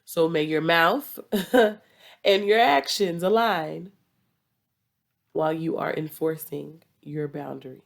So may your mouth and your actions align while you are enforcing your boundaries.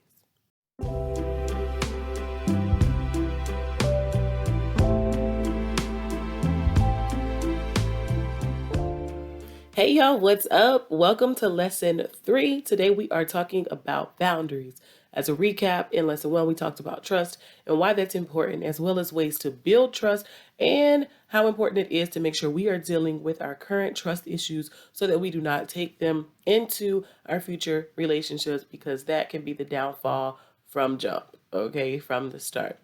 Hey y'all, what's up? Welcome to lesson 3. Today we are talking about boundaries. As a recap, in lesson 1, we talked about trust and why that's important, as well as ways to build trust and how important it is to make sure we are dealing with our current trust issues so that we do not take them into our future relationships, because that can be the downfall from jump, okay, from the start.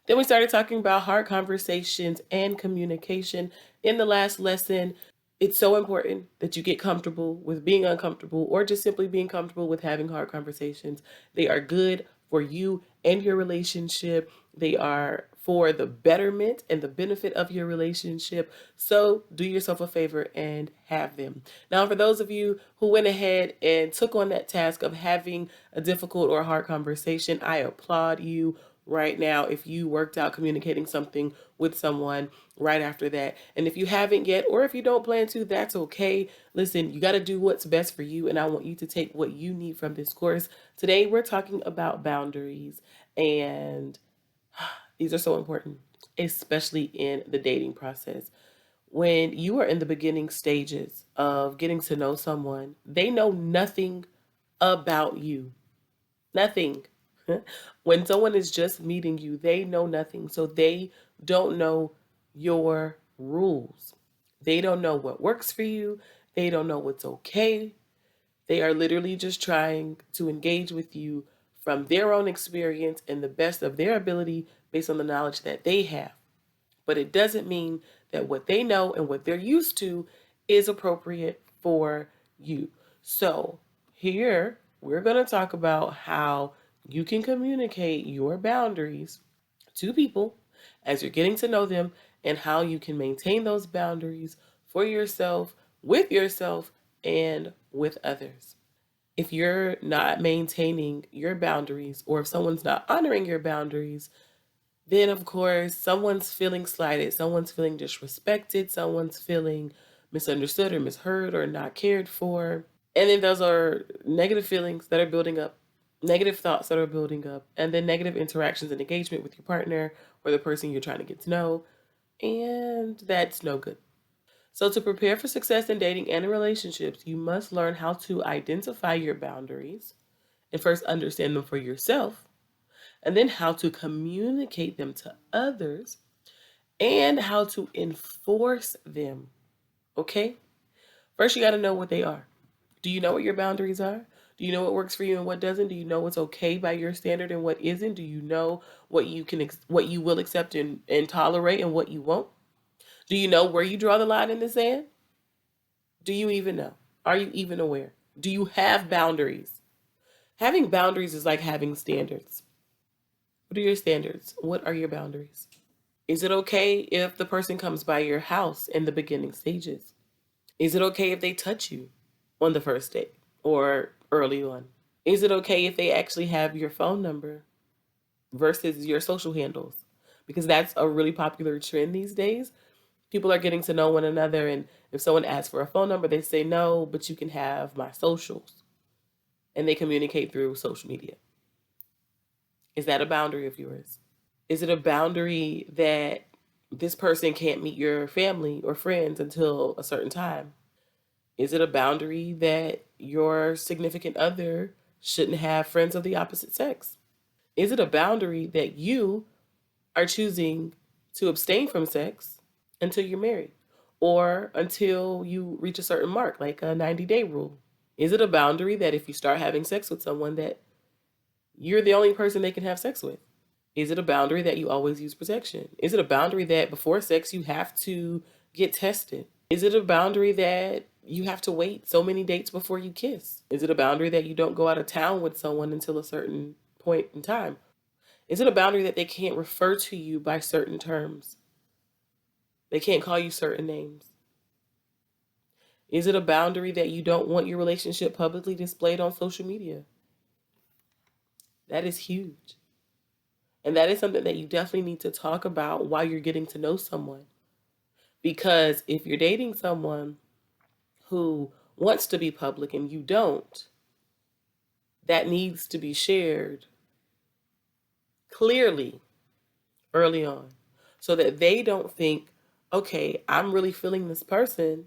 Then we started talking about hard conversations and communication. In the last lesson, it's so important that you get comfortable with being uncomfortable, or just simply being comfortable with having hard conversations. They are good for you and your relationship. They are for the betterment and the benefit of your relationship. So do yourself a favor and have them. Now, for those of you who went ahead and took on that task of having a difficult or hard conversation, I applaud you right now if you worked out communicating something with someone right after that. And if you haven't yet, or if you don't plan to, that's okay. Listen, you got to do what's best for you, and I want you to take what you need from this course. Today we're talking about boundaries, and these are so important, especially in the dating process. When you are in the beginning stages of getting to know someone, they know nothing about you. Nothing. When someone is just meeting you, they know nothing. So they don't know your rules. They don't know what works for you. They don't know what's okay. They are literally just trying to engage with you from their own experience and the best of their ability based on the knowledge that they have. But it doesn't mean that what they know and what they're used to is appropriate for you. So here we're going to talk about how you can communicate your boundaries to people as you're getting to know them, and how you can maintain those boundaries for yourself, and with others. If you're not maintaining your boundaries, or if someone's not honoring your boundaries, then of course someone's feeling slighted, someone's feeling disrespected, someone's feeling misunderstood or misheard or not cared for. And then those are negative feelings that are building up, negative thoughts that are building up, and then negative interactions and engagement with your partner or the person you're trying to get to know. And that's no good. So, to prepare for success in dating and in relationships, you must learn how to identify your boundaries and first understand them for yourself, and then how to communicate them to others, and how to enforce them. Okay? First, you got to know what they are. Do you know what your boundaries are? Do you know what works for you and what doesn't? Do you know what's okay by your standard and what isn't? Do you know what what you will accept and tolerate, and what you won't? Do you know where you draw the line in the sand? Do you even know? Are you even aware? Do you have boundaries? Having boundaries is like having standards. What are your standards? What are your boundaries? Is it okay if the person comes by your house in the beginning stages? Is it okay if they touch you on the first date or early on? Is it okay if they actually have your phone number versus your social handles? Because that's a really popular trend these days. People are getting to know one another, and if someone asks for a phone number, they say no, but you can have my socials. And they communicate through social media. Is that a boundary of yours? Is it a boundary that this person can't meet your family or friends until a certain time? Is it a boundary that your significant other shouldn't have friends of the opposite sex? Is it a boundary that you are choosing to abstain from sex until you're married, or until you reach a certain mark, like a 90-day rule? Is it a boundary that if you start having sex with someone, that you're the only person they can have sex with? Is it a boundary that you always use protection? Is it a boundary that before sex you have to get tested? Is it a boundary that you have to wait so many dates before you kiss? Is it a boundary that you don't go out of town with someone until a certain point in time? Is it a boundary that they can't refer to you by certain terms? They can't call you certain names? Is it a boundary that you don't want your relationship publicly displayed on social media? That is huge. And that is something that you definitely need to talk about while you're getting to know someone. Because if you're dating someone who wants to be public and you don't, that needs to be shared clearly early on so that they don't think, okay, I'm really feeling this person.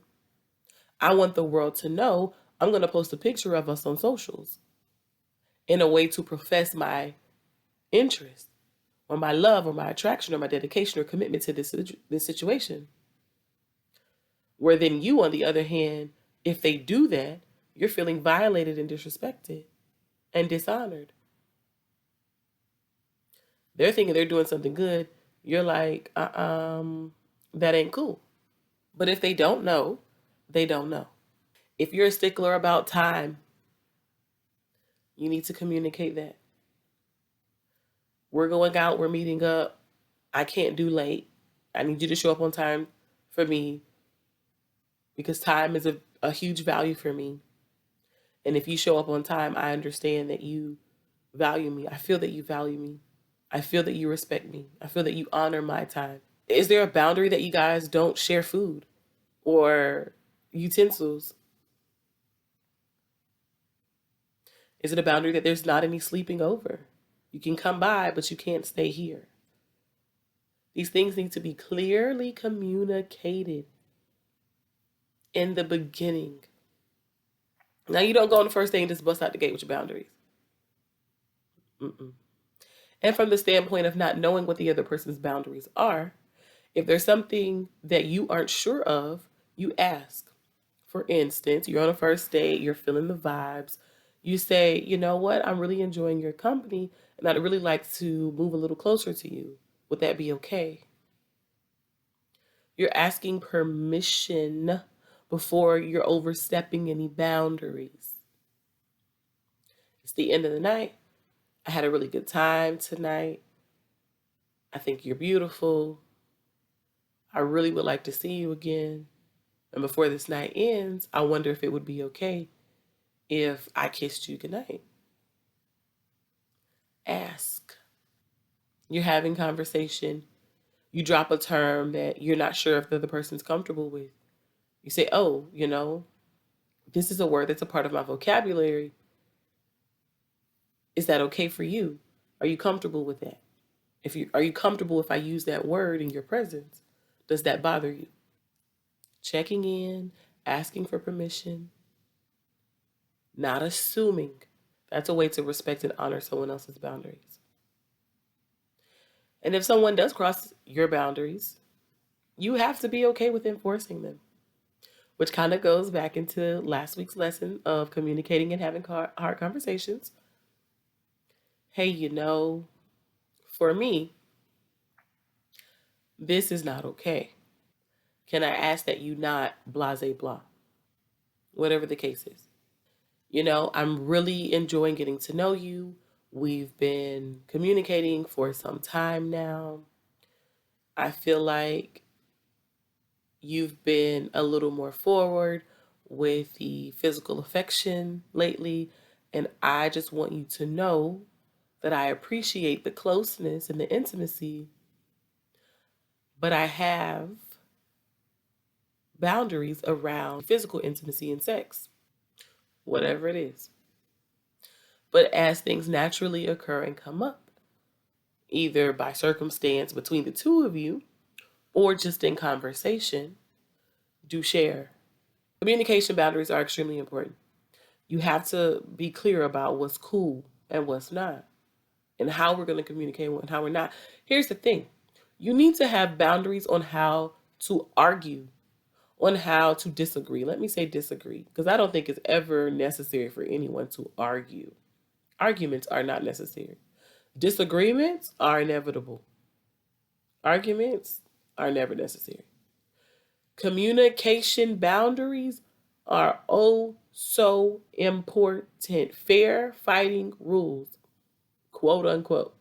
I want the world to know. I'm going to post a picture of us on socials in a way to profess my interest or my love or my attraction or my dedication or commitment to this situation. Where then you, on the other hand, if they do that, you're feeling violated and disrespected and dishonored. They're thinking they're doing something good. You're like, that ain't cool. But if they don't know, they don't know. If you're a stickler about time, you need to communicate that. We're going out, we're meeting up. I can't do late. I need you to show up on time for me because time is a huge value for me. And if you show up on time, I understand that you value me. I feel that you value me. I feel that you respect me. I feel that you honor my time. Is there a boundary that you guys don't share food or utensils? Is it a boundary that there's not any sleeping over? You can come by, but you can't stay here. These things need to be clearly communicated in the beginning. Now, you don't go on the first day and just bust out the gate with your boundaries. Mm-mm. And from the standpoint of not knowing what the other person's boundaries are, if there's something that you aren't sure of, you ask. For instance, you're on a first date, you're feeling the vibes. You say, you know what, I'm really enjoying your company, and I'd really like to move a little closer to you. Would that be okay? You're asking permission before you're overstepping any boundaries. It's the end of the night. I had a really good time tonight. I think you're beautiful. I really would like to see you again. And before this night ends, I wonder if it would be okay if I kissed you goodnight. Ask. You're having conversation. You drop a term that you're not sure if the other person's comfortable with. You say, oh, this is a word that's a part of my vocabulary. Is that okay for you? Are you comfortable with that? Are you comfortable if I use that word in your presence? Does that bother you? Checking in, asking for permission, not assuming. That's a way to respect and honor someone else's boundaries. And if someone does cross your boundaries, you have to be okay with enforcing them, which kind of goes back into last week's lesson of communicating and having hard conversations. Hey, for me, this is not okay. Can I ask that you not blase blah, whatever the case is? I'm really enjoying getting to know you. We've been communicating for some time now. I feel like you've been a little more forward with the physical affection lately. And I just want you to know that I appreciate the closeness and the intimacy, but I have boundaries around physical intimacy and sex, whatever it is. But as things naturally occur and come up, either by circumstance between the two of you or just in conversation, do share. Communication boundaries are extremely important. You have to be clear about what's cool and what's not, and how we're going to communicate and how we're not. Here's the thing. You need to have boundaries on how to argue, on how to disagree. Let me say disagree, because I don't think it's ever necessary for anyone to argue. Arguments are not necessary. Disagreements are inevitable. Arguments are never necessary. Communication boundaries are oh so important. Fair fighting rules, quote unquote.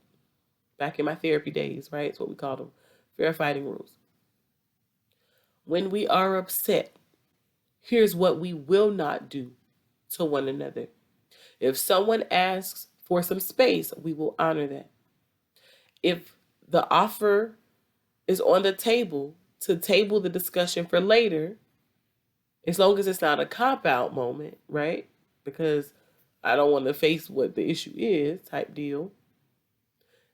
Back in my therapy days, right? It's what we call them. Fair fighting rules. When we are upset, here's what we will not do to one another. If someone asks for some space, we will honor that. If the offer is on the table to table the discussion for later, as long as it's not a cop out moment, right? Because I don't want to face what the issue is, type deal.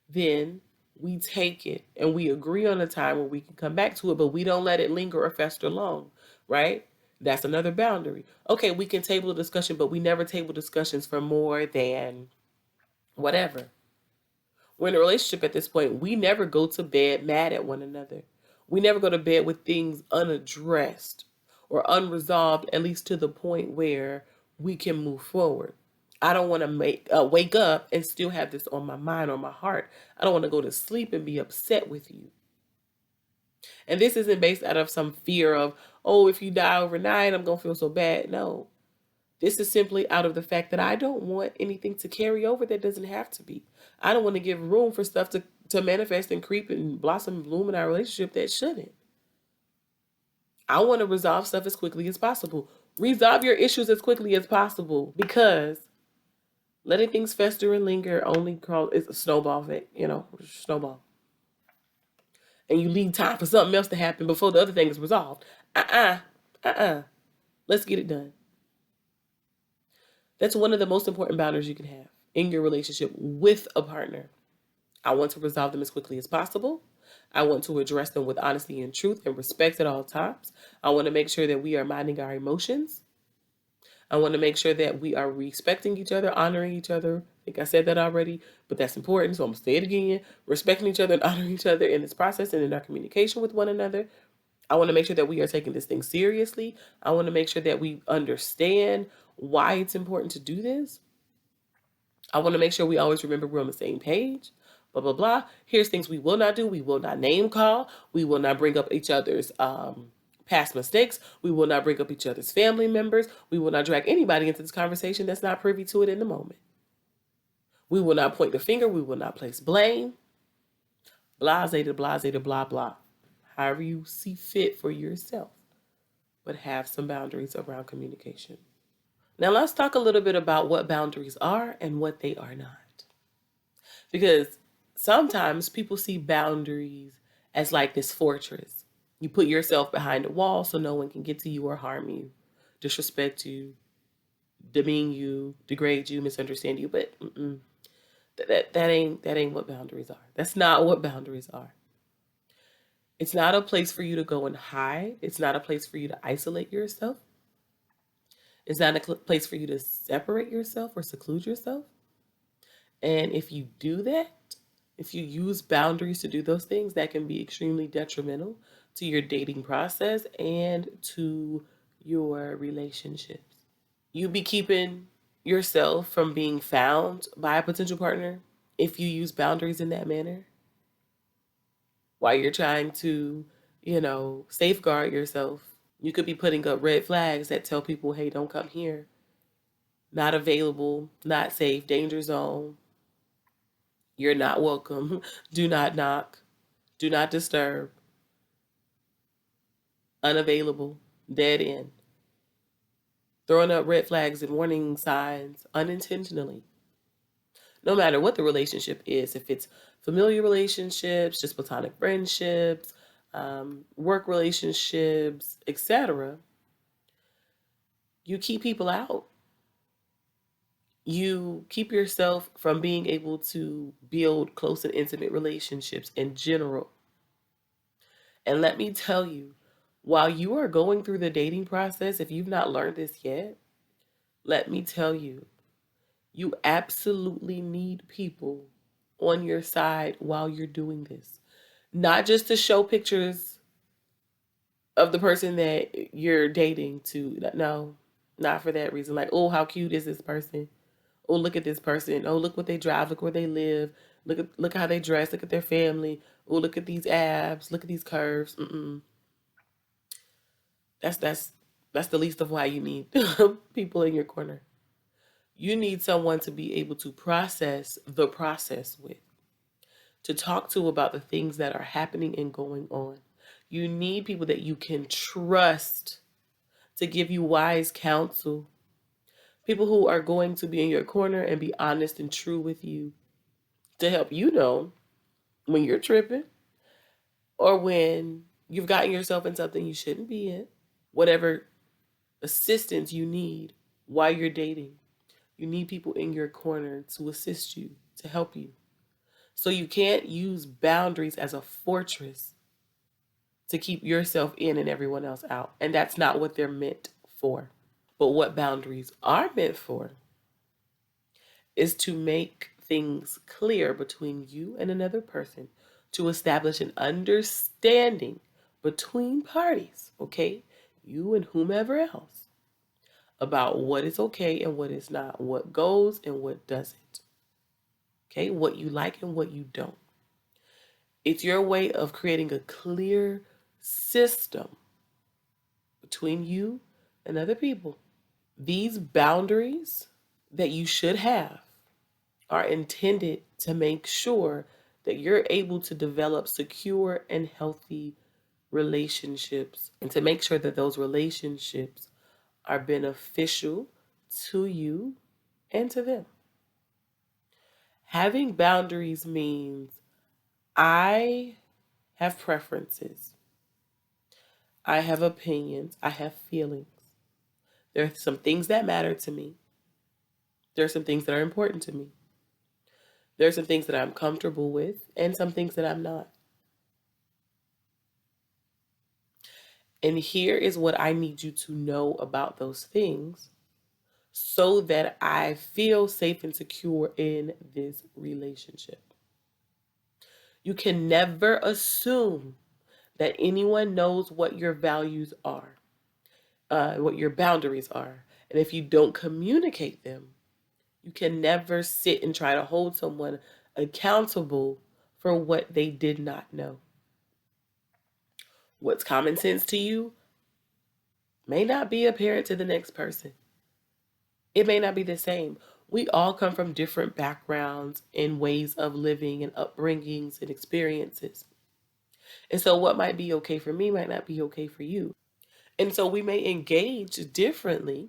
Then we take it and we agree on a time where we can come back to it, but we don't let it linger or fester long, right? That's another boundary. Okay, we can table the discussion, but we never table discussions for more than whatever. We're in a relationship at this point. We never go to bed mad at one another. We never go to bed with things unaddressed or unresolved, at least to the point where we can move forward. I don't want to wake up and still have this on my mind or my heart. I don't want to go to sleep and be upset with you. And this isn't based out of some fear of, oh, if you die overnight, I'm going to feel so bad. No. This is simply out of the fact that I don't want anything to carry over that doesn't have to be. I don't want to give room for stuff to manifest and creep and blossom and bloom in our relationship that shouldn't. I want to resolve stuff as quickly as possible. Resolve your issues as quickly as possible, because letting things fester and linger only is a snowball effect, snowball. And you leave time for something else to happen before the other thing is resolved. Let's get it done. That's one of the most important boundaries you can have in your relationship with a partner. I want to resolve them as quickly as possible. I want to address them with honesty and truth and respect at all times. I want to make sure that we are minding our emotions. I want to make sure that we are respecting each other, honoring each other. I think I said that already, but that's important, so I'm going to say it again. Respecting each other and honoring each other in this process and in our communication with one another. I want to make sure that we are taking this thing seriously. I want to make sure that we understand why it's important to do this. I want to make sure we always remember we're on the same page. Blah, blah, blah. Here's things we will not do. We will not name call. We will not bring up each other's past mistakes. We will not bring up each other's family members. We will not drag anybody into this conversation that's not privy to it in the moment. We will not point the finger. We will not place blame. Blase to blase to blah, blah. However you see fit for yourself. But have some boundaries around communication. Now let's talk a little bit about what boundaries are and what they are not. Because sometimes people see boundaries as like this fortress. You put yourself behind a wall so no one can get to you or harm you, disrespect you, demean you, degrade you, misunderstand you. But that ain't what boundaries are. That's not what boundaries are. It's not a place for you to go and hide. It's not a place for you to isolate yourself. It's not a place for you to separate yourself or seclude yourself. And if you do that, if you use boundaries to do those things, that can be extremely detrimental to your dating process and to your relationships. You be keeping yourself from being found by a potential partner if you use boundaries in that manner, while you're trying to, safeguard yourself. You could be putting up red flags that tell people, hey, don't come here. Not available, not safe, danger zone. You're not welcome. Do not knock. Do not disturb. Unavailable. Dead end. Throwing up red flags and warning signs unintentionally. No matter what the relationship is, if it's familiar relationships, just platonic friendships, work relationships, etc., you keep people out. You keep yourself from being able to build close and intimate relationships in general. And let me tell you, while you are going through the dating process, if you've not learned this yet, let me tell you, you absolutely need people on your side while you're doing this. Not just to show pictures of the person that you're dating to. No, not for that reason. Like, oh, how cute is this person? Oh, look at this person. Oh, look what they drive. Look where they live. Look how they dress. Look at their family. Oh, look at these abs. Look at these curves. That's the least of why you need people in your corner. You need someone to be able to process the process with, to talk to about the things that are happening and going on. You need people that you can trust to give you wise counsel. People who are going to be in your corner and be honest and true with you, to help you know when you're tripping or when You've gotten yourself in something you shouldn't be in. Whatever assistance you need while you're dating, you need people in your corner to assist you, to help you. So you can't use boundaries as a fortress to keep yourself in and everyone else out. And that's not what they're meant for. But what boundaries are meant for is to make things clear between you and another person, to establish an understanding between parties, okay? You and whomever else, about what is okay and what is not, what goes and what doesn't, okay? What you like and what you don't. It's your way of creating a clear system between you and other people. These boundaries that you should have are intended to make sure that you're able to develop secure and healthy relationships, and to make sure that those relationships are beneficial to you and to them. Having boundaries means I have preferences, I have opinions, I have feelings. There are some things that matter to me. There are some things that are important to me. There are some things that I'm comfortable with and some things that I'm not. And here is what I need you to know about those things so that I feel safe and secure in this relationship. You can never assume that anyone knows what your values are, what your boundaries are. And if you don't communicate them, you can never sit and try to hold someone accountable for what they did not know. What's common sense to you may not be apparent to the next person. It may not be the same. We all come from different backgrounds and ways of living and upbringings and experiences. And so what might be okay for me might not be okay for you. And so we may engage differently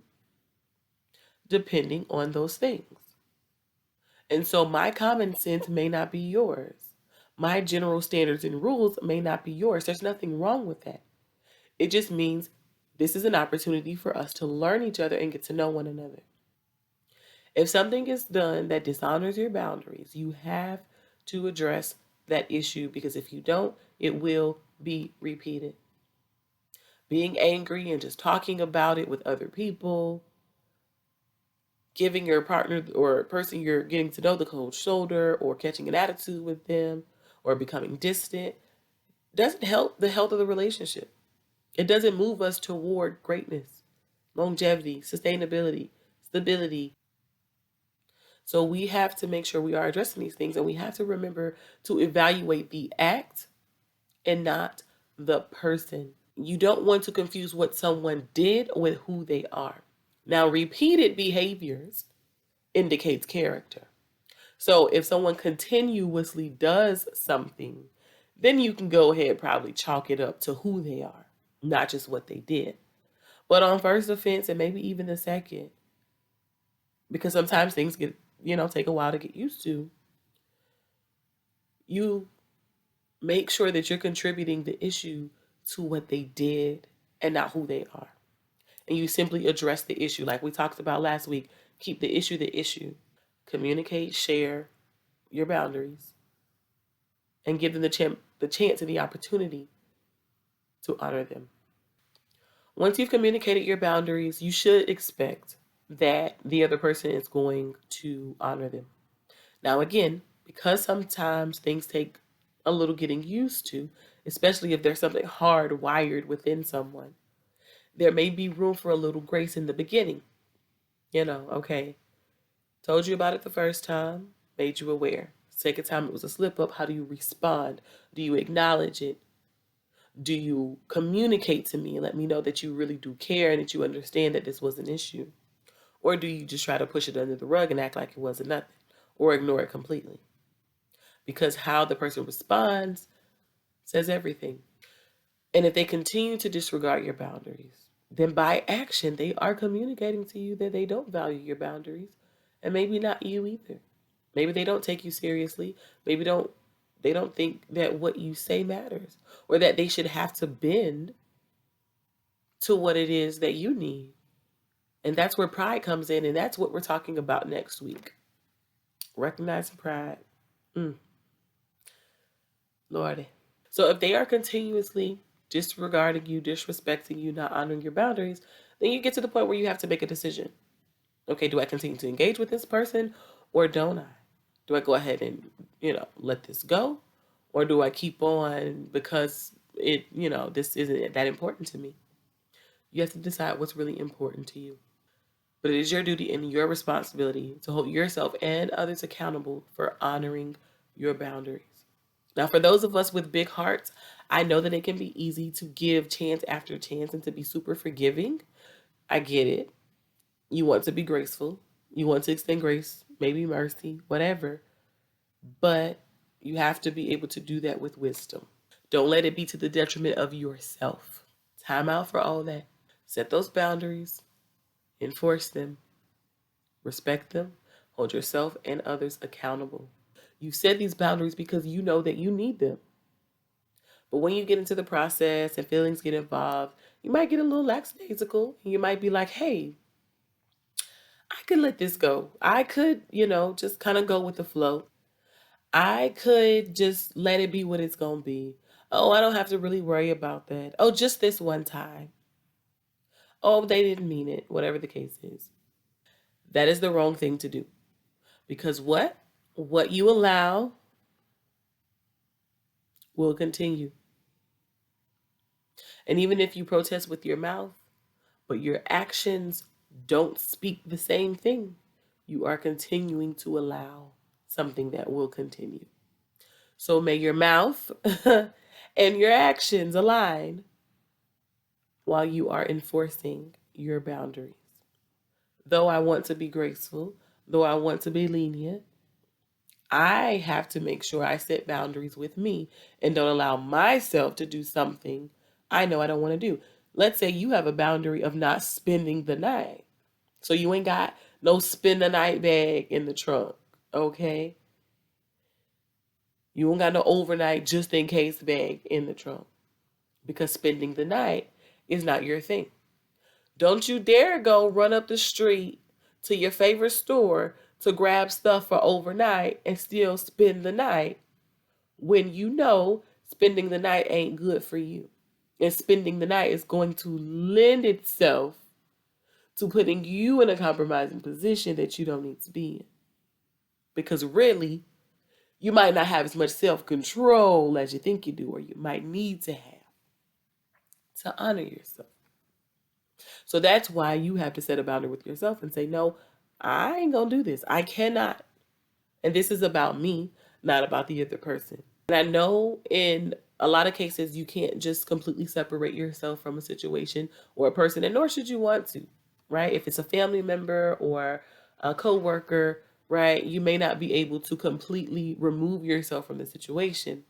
depending on those things. And so my common sense may not be yours. My general standards and rules may not be yours. There's nothing wrong with that. It just means this is an opportunity for us to learn each other and get to know one another. If something is done that dishonors your boundaries, you have to address that issue, because if you don't, it will be repeated. Being angry and just talking about it with other people, giving your partner or person you're getting to know the cold shoulder, or catching an attitude with them, or becoming distant, doesn't help the health of the relationship. It doesn't move us toward greatness, longevity, sustainability, stability. So we have to make sure we are addressing these things, and we have to remember to evaluate the act and not the person. You don't want to confuse what someone did with who they are. Now, repeated behaviors indicates character. So if someone continuously does something, then you can go ahead, probably chalk it up to who they are, not just what they did. But on first offense, and maybe even the second, because sometimes things get, take a while to get used to, you make sure that you're contributing the issue to what they did and not who they are. And you simply address the issue like we talked about last week. Keep the issue the issue. Communicate, share your boundaries, and give them the chance and the opportunity to honor them. Once you've communicated your boundaries, you should expect that the other person is going to honor them. Now, again, because sometimes things take a little getting used to, especially if there's something hardwired within someone, there may be room for a little grace in the beginning. Okay, told you about it the first time, made you aware. Second time it was a slip up. How do you respond? Do you acknowledge it? Do you communicate to me and let me know that you really do care and that you understand that this was an issue? Or do you just try to push it under the rug and act like it wasn't nothing, or ignore it completely? Because how the person responds says everything. And if they continue to disregard your boundaries, then by action, they are communicating to you that they don't value your boundaries, and maybe not you either. Maybe they don't take you seriously. Maybe don't They don't think that what you say matters or that they should have to bend to what it is that you need. And that's where pride comes in. And that's what we're talking about next week. Recognizing pride. Lordy. So if they are continuously disregarding you, disrespecting you, not honoring your boundaries, then you get to the point where you have to make a decision. Okay, do I continue to engage with this person or don't I? Do I go ahead and, let this go? Or do I keep on because this isn't that important to me? You have to decide what's really important to you. But it is your duty and your responsibility to hold yourself and others accountable for honoring your boundaries. Now, for those of us with big hearts, I know that it can be easy to give chance after chance and to be super forgiving. I get it. You want to be graceful. You want to extend grace, maybe mercy, whatever. But you have to be able to do that with wisdom. Don't let it be to the detriment of yourself. Time out for all that. Set those boundaries, enforce them, respect them, hold yourself and others accountable. You set these boundaries because you know that you need them. But when you get into the process and feelings get involved, you might get a little lackadaisical. And you might be like, hey, I could let this go. I could, just kind of go with the flow. I could just let it be what it's going to be. Oh, I don't have to really worry about that. Oh, just this one time. Oh, they didn't mean it, whatever the case is. That is the wrong thing to do. Because what you allow will continue. And even if you protest with your mouth, but your actions don't speak the same thing, you are continuing to allow something that will continue. So may your mouth and your actions align while you are enforcing your boundaries. Though I want to be graceful, though I want to be lenient, I have to make sure I set boundaries with me and don't allow myself to do something I know I don't want to do. Let's say you have a boundary of not spending the night. So you ain't got no spend the night bag in the trunk, okay? You ain't got no overnight just in case bag in the trunk because spending the night is not your thing. Don't you dare go run up the street to your favorite store to grab stuff for overnight and still spend the night when you know spending the night ain't good for you. And spending the night is going to lend itself to putting you in a compromising position that you don't need to be in. Because really, you might not have as much self-control as you think you do, or you might need to have to honor yourself. So that's why you have to set a boundary with yourself and say, no, I ain't gonna do this. I cannot. And this is about me, not about the other person. And I know in a lot of cases, you can't just completely separate yourself from a situation or a person, and nor should you want to, right? If it's a family member or a coworker, right, you may not be able to completely remove yourself from the situation.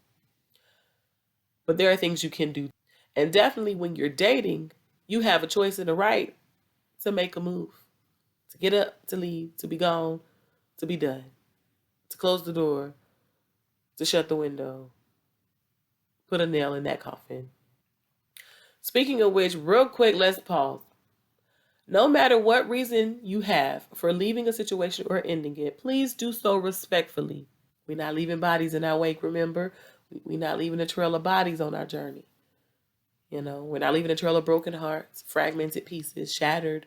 But there are things you can do. And definitely when you're dating, you have a choice and a right to make a move, to get up, to leave, to be gone, to be done, to close the door, to shut the window, put a nail in that coffin. Speaking of which, real quick, let's pause. No matter what reason you have for leaving a situation or ending it, please do so respectfully. We're not leaving bodies in our wake, remember? We're not leaving a trail of bodies on our journey. We're not leaving a trail of broken hearts, fragmented pieces, shattered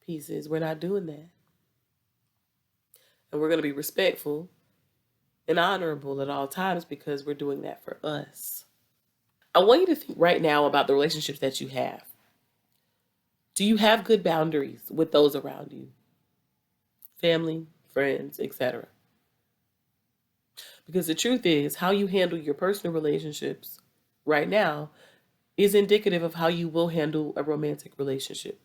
pieces. We're not doing that. And we're going to be respectful and honorable at all times because we're doing that for us. I want you to think right now about the relationships that you have. Do you have good boundaries with those around you? Family, friends, etc. Because the truth is, how you handle your personal relationships right now is indicative of how you will handle a romantic relationship.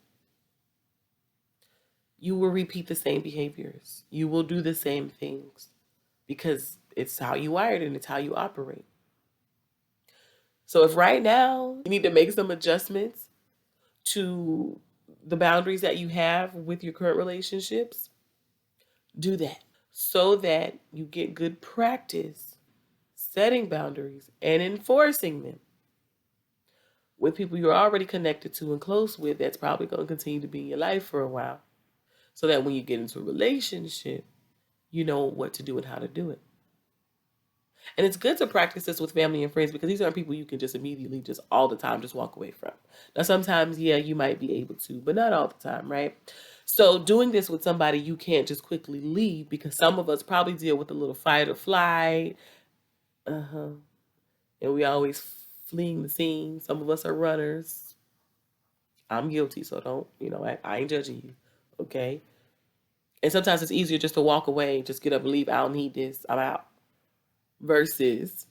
You will repeat the same behaviors. You will do the same things because it's how you wired and it's how you operate. So if right now you need to make some adjustments to the boundaries that you have with your current relationships, do that so that you get good practice setting boundaries and enforcing them with people you're already connected to and close with, that's probably going to continue to be in your life for a while. So that when you get into a relationship, you know what to do and how to do it. And it's good to practice this with family and friends because these aren't people you can just immediately, just all the time, just walk away from. Now, sometimes, yeah, you might be able to, but not all the time, right? So doing this with somebody you can't just quickly leave, because some of us probably deal with a little fight or flight. And we always fleeing the scene. Some of us are runners. I'm guilty, so don't, I ain't judging you, okay? And sometimes it's easier just to walk away, just get up and leave. I don't need this. I'm out. Versus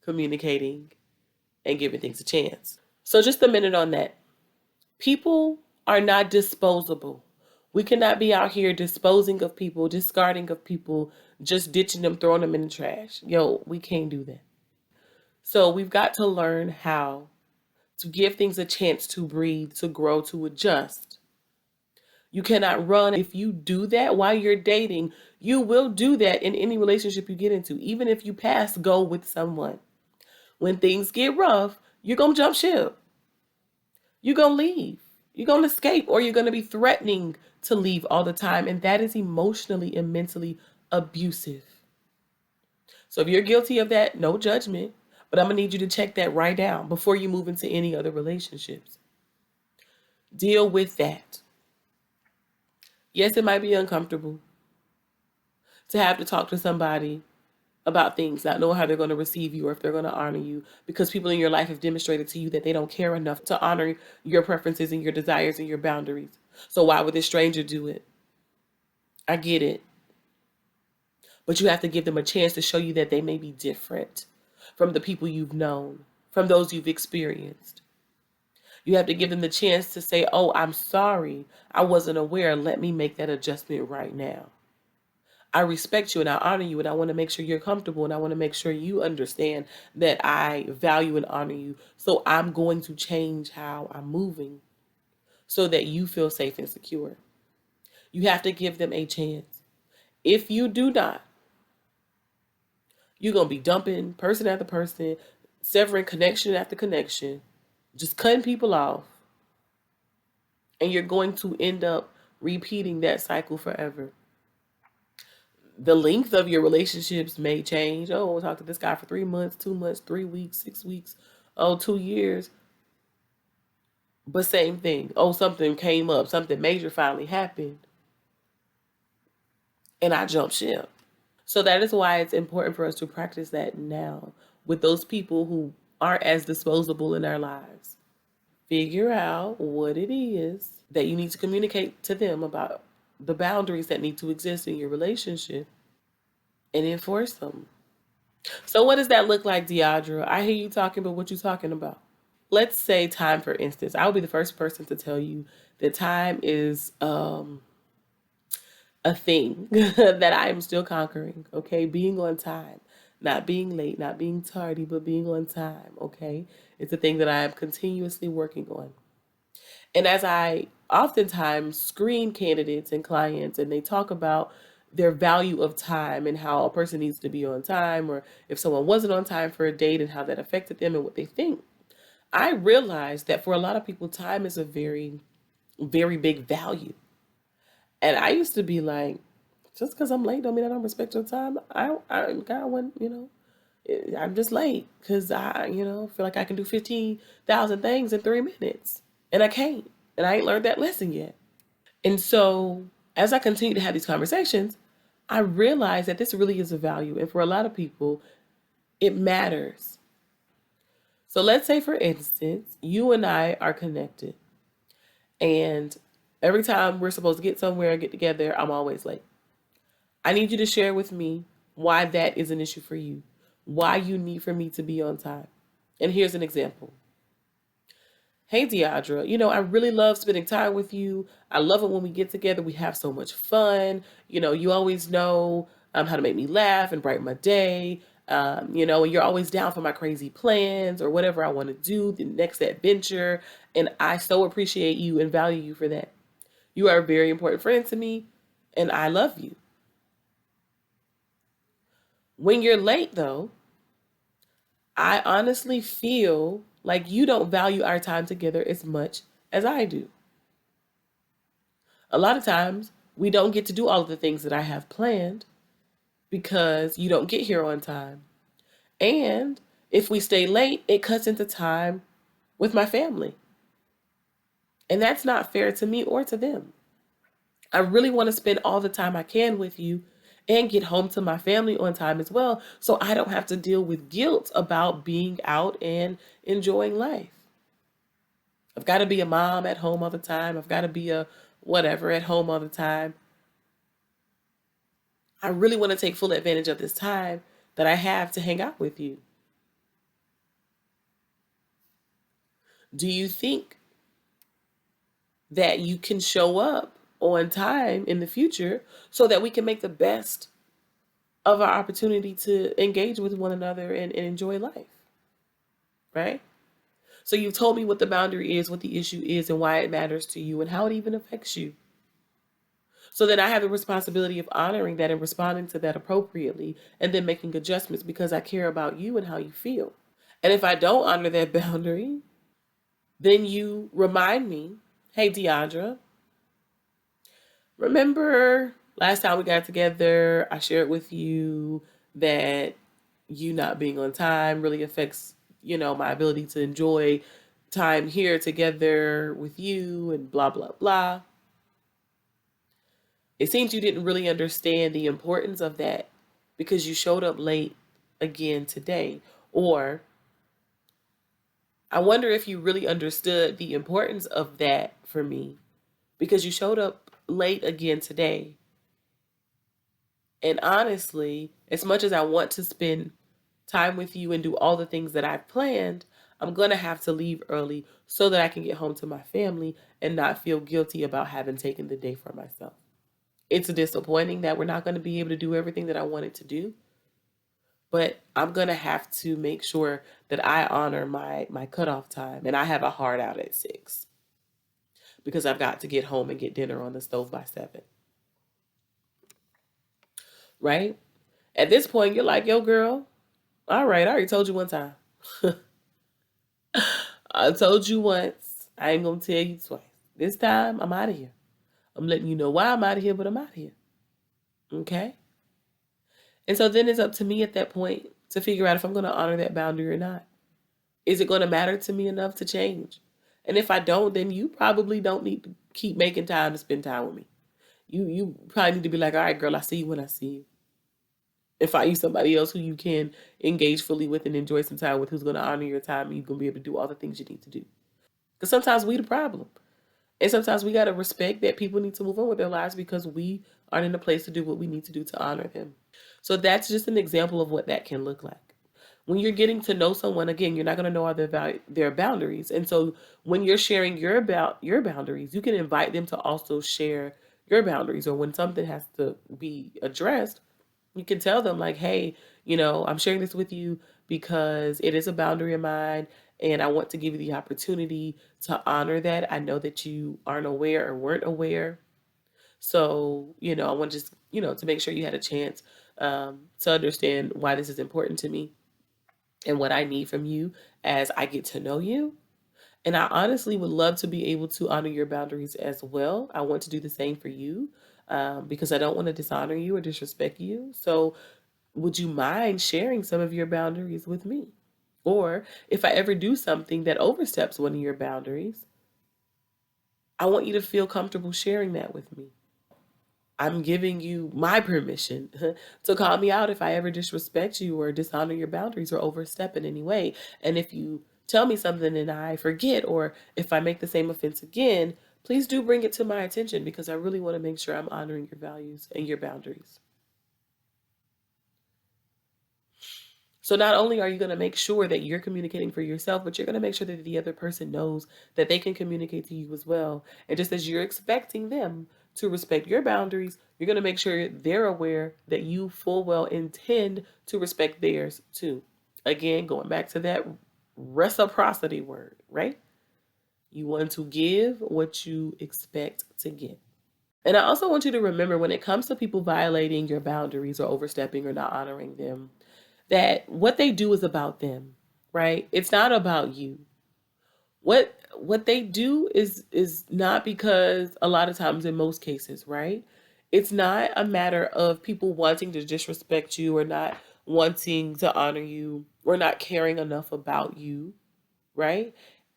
communicating and giving things a chance. So just a minute on that. People are not disposable. We cannot be out here disposing of people, discarding of people, just ditching them, throwing them in the trash. Yo, we can't do that. So we've got to learn how to give things a chance to breathe, to grow, to adjust. You cannot run. If you do that while you're dating, you will do that in any relationship you get into. Even if you pass go with someone. When things get rough, you're going to jump ship. You're going to leave. You're going to escape, or you're going to be threatening to leave all the time. And that is emotionally and mentally abusive. So if you're guilty of that, no judgment. But I'm going to need you to check that right down before you move into any other relationships. Deal with that. Yes, it might be uncomfortable to have to talk to somebody about things, not knowing how they're going to receive you or if they're going to honor you, because people in your life have demonstrated to you that they don't care enough to honor your preferences and your desires and your boundaries. So why would this stranger do it? I get it. But you have to give them a chance to show you that they may be different from the people you've known, from those you've experienced. You have to give them the chance to say, oh, I'm sorry. I wasn't aware. Let me make that adjustment right now. I respect you and I honor you and I want to make sure you're comfortable and I want to make sure you understand that I value and honor you. So I'm going to change how I'm moving so that you feel safe and secure. You have to give them a chance. If you do not, you're going to be dumping person after person, severing connection after connection, just cutting people off. And you're going to end up repeating that cycle forever. The length of your relationships may change. Oh, we'll talk to this guy for 3 months, 2 months, 3 weeks, 6 weeks, 2 years. But same thing. Oh, something came up, something major finally happened. And I jumped ship. So that is why it's important for us to practice that now with those people who aren't as disposable in our lives. Figure out what it is that you need to communicate to them about the boundaries that need to exist in your relationship and enforce them. So what does that look like, Deidra? I hear you talking, but what you talking about? Let's say time, for instance. I'll be the first person to tell you that time is a thing that I am still conquering, okay? Being on time, not being late, not being tardy, but being on time, okay? It's a thing that I am continuously working on. And as I oftentimes screen candidates and clients and they talk about their value of time and how a person needs to be on time, or if someone wasn't on time for a date and how that affected them and what they think, I realized that for a lot of people, time is a very, very big value. And I used to be like, just because I'm late don't mean I don't respect your time. God, when, I'm just late because I, feel like I can do 15,000 things in 3 minutes. And I can't. And I ain't learned that lesson yet. And so as I continue to have these conversations, I realize that this really is a value. And for a lot of people, it matters. So let's say, for instance, you and I are connected. And every time we're supposed to get somewhere and get together, I'm always late. I need you to share with me why that is an issue for you, why you need for me to be on time. And here's an example. Hey, Deidra, I really love spending time with you. I love it when we get together. We have so much fun. You always know how to make me laugh and brighten my day. And you're always down for my crazy plans or whatever I want to do, the next adventure. And I so appreciate you and value you for that. You are a very important friend to me, and I love you. When you're late, though, I honestly feel like you don't value our time together as much as I do. A lot of times, we don't get to do all of the things that I have planned because you don't get here on time. And if we stay late, it cuts into time with my family. And that's not fair to me or to them. I really want to spend all the time I can with you and get home to my family on time as well, so I don't have to deal with guilt about being out and enjoying life. I've got to be a mom at home all the time. I've got to be a whatever at home all the time. I really want to take full advantage of this time that I have to hang out with you. Do you think that you can show up on time in the future so that we can make the best of our opportunity to engage with one another and enjoy life? Right? So you've told me what the boundary is, what the issue is, and why it matters to you, and how it even affects you. So then I have the responsibility of honoring that and responding to that appropriately, and then making adjustments because I care about you and how you feel. And if I don't honor that boundary, then you remind me, hey, Deandra, remember last time we got together, I shared with you that you not being on time really affects, my ability to enjoy time here together with you and blah, blah, blah. It seems you didn't really understand the importance of that because you showed up late again today. Or I wonder if you really understood the importance of that for me because you showed up late again today. And honestly, as much as I want to spend time with you and do all the things that I've planned, I'm going to have to leave early so that I can get home to my family and not feel guilty about having taken the day for myself. It's disappointing that we're not going to be able to do everything that I wanted to do, but I'm going to have to make sure that I honor my cutoff time, and I have a hard out at 6 because I've got to get home and get dinner on the stove by 7. Right? At this point, you're like, yo, girl, all right, I already told you one time. I told you once. I ain't going to tell you twice. This time, I'm out of here. I'm letting you know why I'm out of here, but I'm out of here. Okay? And so then it's up to me at that point to figure out if I'm going to honor that boundary or not. Is it going to matter to me enough to change? And if I don't, then you probably don't need to keep making time to spend time with me. You probably need to be like, all right, girl, I see you when I see you. And find you somebody else who you can engage fully with and enjoy some time with, who's going to honor your time, and you're going to be able to do all the things you need to do. Because sometimes we the problem. And sometimes we got to respect that people need to move on with their lives because we aren't in a place to do what we need to do to honor them. So that's just an example of what that can look like. When you're getting to know someone, again, you're not going to know all their boundaries. And so when you're sharing your boundaries, you can invite them to also share your boundaries. Or when something has to be addressed, you can tell them like, hey, I'm sharing this with you because it is a boundary of mine and I want to give you the opportunity to honor that. I know that you aren't aware or weren't aware. So, I want just, to make sure you had a chance to understand why this is important to me and what I need from you as I get to know you. And I honestly would love to be able to honor your boundaries as well. I want to do the same for you because I don't want to dishonor you or disrespect you. So would you mind sharing some of your boundaries with me? Or if I ever do something that oversteps one of your boundaries, I want you to feel comfortable sharing that with me. I'm giving you my permission to call me out if I ever disrespect you or dishonor your boundaries or overstep in any way. And if you tell me something and I forget, or if I make the same offense again, please do bring it to my attention because I really want to make sure I'm honoring your values and your boundaries. So not only are you going to make sure that you're communicating for yourself, but you're going to make sure that the other person knows that they can communicate to you as well. And just as you're expecting them to respect your boundaries, you're going to make sure they're aware that you full well intend to respect theirs too. Again, going back to that reciprocity word, right? You want to give what you expect to get. And I also want you to remember when it comes to people violating your boundaries or overstepping or not honoring them, that what they do is about them. right? It's not about you. What they do is not because a lot of times in most cases, right? It's not a matter of people wanting to disrespect you or not wanting to honor you or not caring enough about you, right?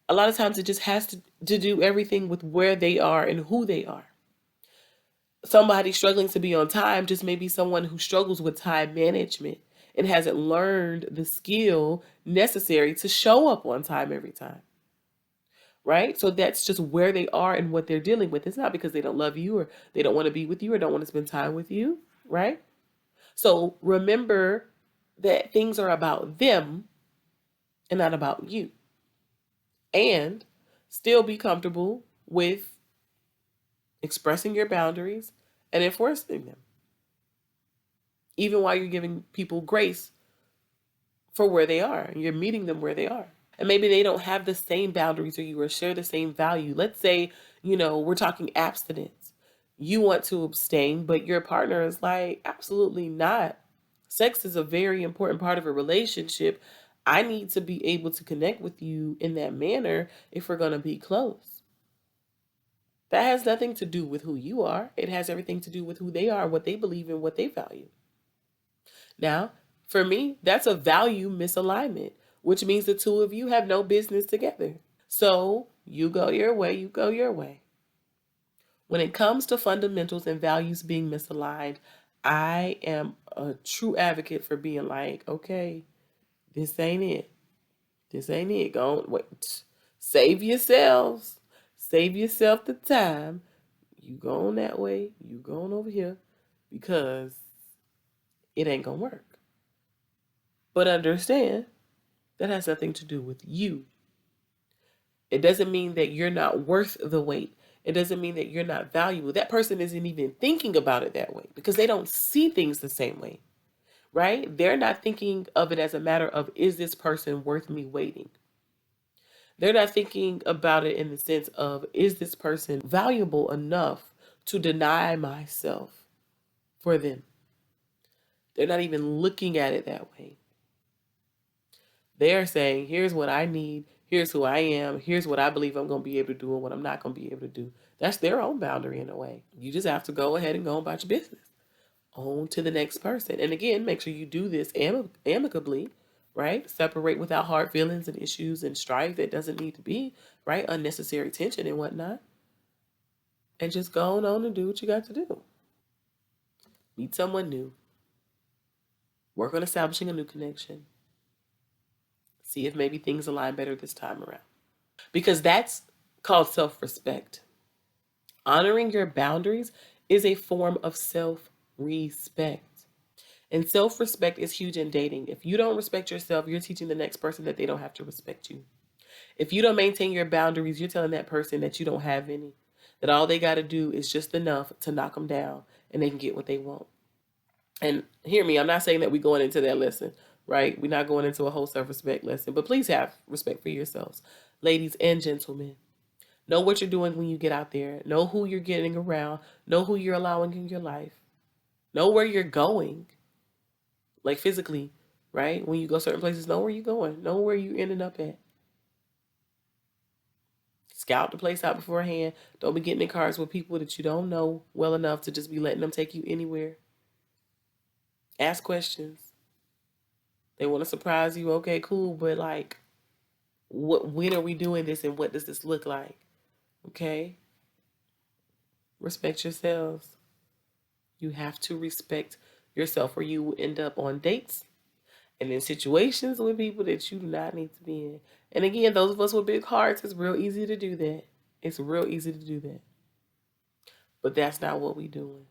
A lot of times it just has to do everything with where they are and who they are. Somebody struggling to be on time just may be someone who struggles with time management and hasn't learned the skill necessary to show up on time every time, right? So that's just where they are and what they're dealing with. It's not because they don't love you or they don't want to be with you or don't want to spend time with you, right? So remember that things are about them and not about you. And still be comfortable with expressing your boundaries and enforcing them, even while you're giving people grace for where they are and you're meeting them where they are. And maybe they don't have the same boundaries or you or share the same value. Let's say, we're talking abstinence. You want to abstain, but your partner is like, absolutely not. Sex is a very important part of a relationship. I need to be able to connect with you in that manner if we're going to be close. That has nothing to do with who you are. It has everything to do with who they are, what they believe in, what they value. Now, for me, that's a value misalignment, which means the two of you have no business together. So you go your way, you go your way. When it comes to fundamentals and values being misaligned, I am a true advocate for being like, okay, this ain't it. This ain't it. Go on, wait. Save yourselves. Save yourself the time. You go on that way. You go on over here because it ain't gonna work. But understand that has nothing to do with you. It doesn't mean that you're not worth the wait. It doesn't mean that you're not valuable. That person isn't even thinking about it that way because they don't see things the same way, right? They're not thinking of it as a matter of, is this person worth me waiting? They're not thinking about it in the sense of, is this person valuable enough to deny myself for them? They're not even looking at it that way. They're saying, here's what I need. Here's who I am. Here's what I believe I'm going to be able to do and what I'm not going to be able to do. That's their own boundary in a way. You just have to go ahead and go about your business. On to the next person. And again, make sure you do this amicably, right? Separate without hard feelings and issues and strife that doesn't need to be, right? Unnecessary tension and whatnot. And just go on and do what you got to do. Meet someone new. Work on establishing a new connection. See if maybe things align better this time around. Because that's called self-respect. Honoring your boundaries is a form of self-respect. And self-respect is huge in dating. If you don't respect yourself, you're teaching the next person that they don't have to respect you. If you don't maintain your boundaries, you're telling that person that you don't have any. That all they got to do is just enough to knock them down and they can get what they want. And hear me, I'm not saying that we're going into that lesson, right? We're not going into a whole self-respect lesson, but please have respect for yourselves, ladies and gentlemen. Know what you're doing when you get out there. Know who you're getting around. Know who you're allowing in your life. Know where you're going, like physically, right? When you go certain places, know where you're going. Know where you're ending up at. Scout the place out beforehand. Don't be getting in cars with people that you don't know well enough to just be letting them take you anywhere. Ask questions. They want to surprise you. Okay, cool. But like, when are we doing this and what does this look like? Okay? Respect yourselves. You have to respect yourself or you will end up on dates and in situations with people that you do not need to be in. And again, those of us with big hearts, it's real easy to do that. It's real easy to do that. But that's not what we're doing.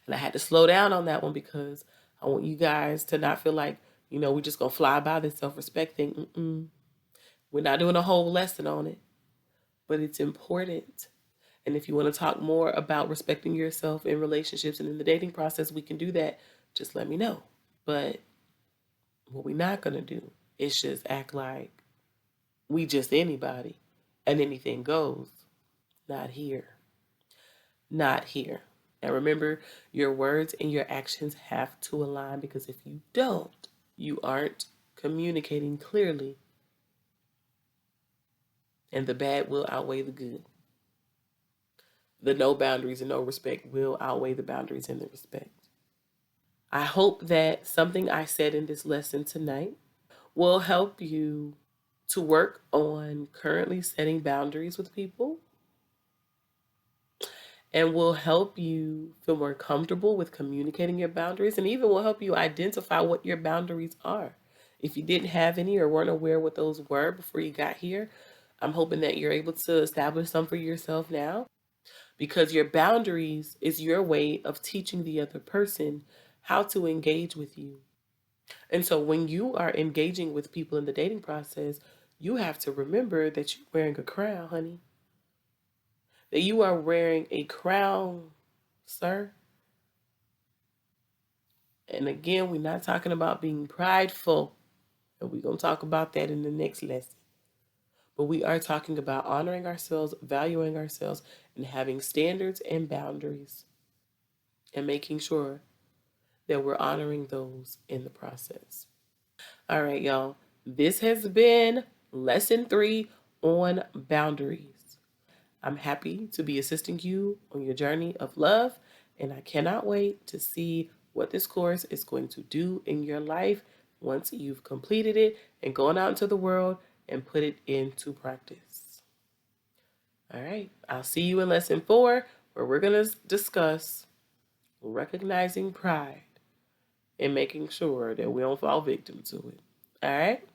And I had to slow down on that one because I want you guys to not feel like, we're just going to fly by this self-respect thing. We're not doing a whole lesson on it, but it's important. And if you want to talk more about respecting yourself in relationships and in the dating process, we can do that. Just let me know. But what we're not going to do is just act like we just anybody and anything goes. Not here. Not here. And remember, your words and your actions have to align because if you don't, you aren't communicating clearly, and the bad will outweigh the good. The no boundaries and no respect will outweigh the boundaries and the respect. I hope that something I said in this lesson tonight will help you to work on currently setting boundaries with people and will help you feel more comfortable with communicating your boundaries and even will help you identify what your boundaries are. If you didn't have any or weren't aware what those were before you got here, I'm hoping that you're able to establish some for yourself now because your boundaries is your way of teaching the other person how to engage with you. And so when you are engaging with people in the dating process, you have to remember that you're wearing a crown, honey. That you are wearing a crown, sir. And again, we're not talking about being prideful. And we're going to talk about that in the next lesson. But we are talking about honoring ourselves, valuing ourselves, and having standards and boundaries. And making sure that we're honoring those in the process. All right, y'all. This has been lesson 3 on boundaries. I'm happy to be assisting you on your journey of love, and I cannot wait to see what this course is going to do in your life once you've completed it and gone out into the world and put it into practice. All right, I'll see you in lesson 4, where we're going to discuss recognizing pride and making sure that we don't fall victim to it. All right?